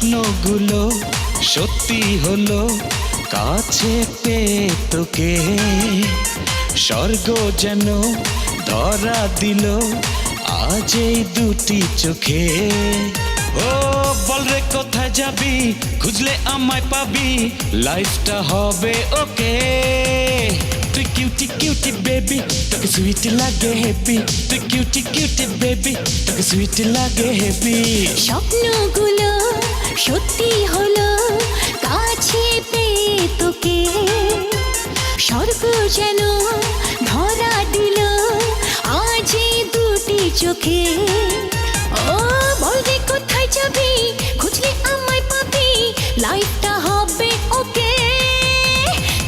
স্বপ্নগুলো সত্যি হলো কাছে পেয়ে তোকে, স্বর্গ যেন ধরা দিল আজ এই দুটি চোখে। ও বল রে কোথায় যাবি, খুঁজলে আমায় পাবি, লাইফটা হবে ওকে। তুই কিউটি কিউটি বেবি, তোকে সুইট লাগে হেভি, তুই কিউটি কিউটি বেবি, তোকে সুইট লাগে হেভি। স্বপ্নগুলো সত্যি হলো কাছে পেয়ে তোকে, স্বর্গ যেন ধরা দিল আজ এই দুটি চোখে। ও বল রে কোথায় যাবি, খুঁজলে আমায় পাবি, লাইফটা হবে ওকে।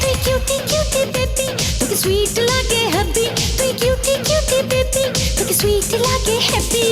তুই কিউটি কিউটি বেবি, তোকে সুইট লাগে হ্যাপি, তুই কিউটি কিউটি বেবি, তোকে সুইট লাগে হ্যাপি।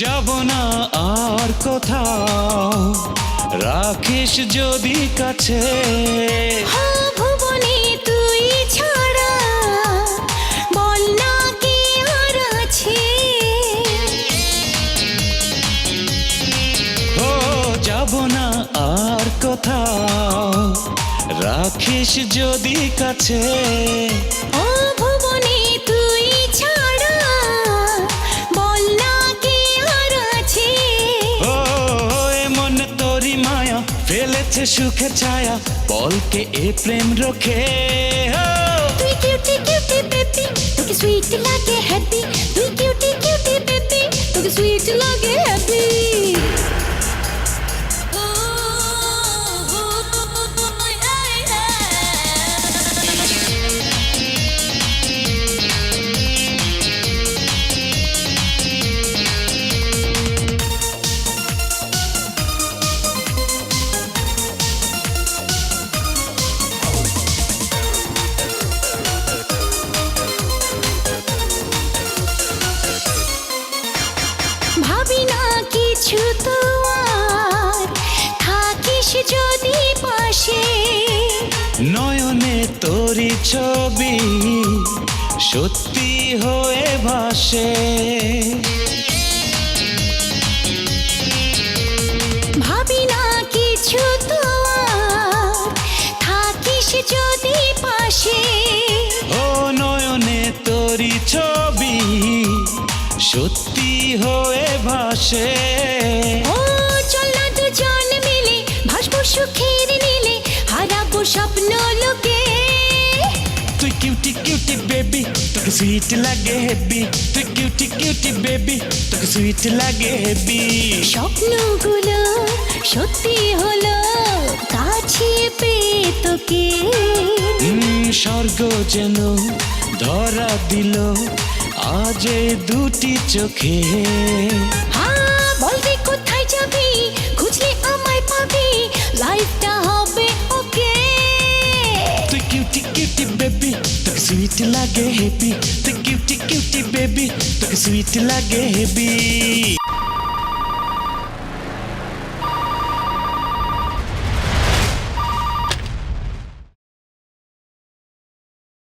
যাব না আর কোথাও, রাখিস যদি কাছে। ভুবনে তুই ছাড়া বল না কে আর আছে। ও যাব না আর কোথাও, রাখিস যদি কাছে। ও ভুবনে তুই ছাড়া বল না কে আর আছে। ও এমন তোরি মায়া ফেলেছে সুখের ছায়া, বলকে এ প্রেম রক্ষে। তুই কিউটি কিউটি বেবি, তোকে সুইট লাগে হ্যাপি, তুই কিউটি কিউটি বেবি, তোকে সুইট লাগে হ্যাপি। ভাবি না কিছু তো আর, থাকিস যদি পাশে। নয়নে তোরি ছবি সত্যি হয়ে ভাসে। ভাবি না কিছু তো আর, থাকিস যদি পাশে। ও নয়নে তোরি ছবি সত্যি হয়ে ভাসে। ও চল না দুজন মিলে ভাসবো সুখের নীলে, হারাবো স্বপ্ন লোকে। তুই কিউটি কিউটি বেবি, তোকে সুইট লাগে হেভি, তুই কিউটি কিউটি বেবি, তোকে সুইট লাগে হেভি। স্বপ্নগুলো সত্যি হলো কাছে পেয়ে তোকে, স্বর্গ যেন ধরা দিল আজ এই দুটি চোখে। হ্যাঁ বল রে কোথায় যাবি, খুঁজলে আমায় পাবি, লাইফটা হবে ওকে। তুই কিউটি কিউটি বেবি, তোকে সুইট লাগে হেভি, তুই কিউটি কিউটি বেবি, তোকে সুইট লাগে হেভি।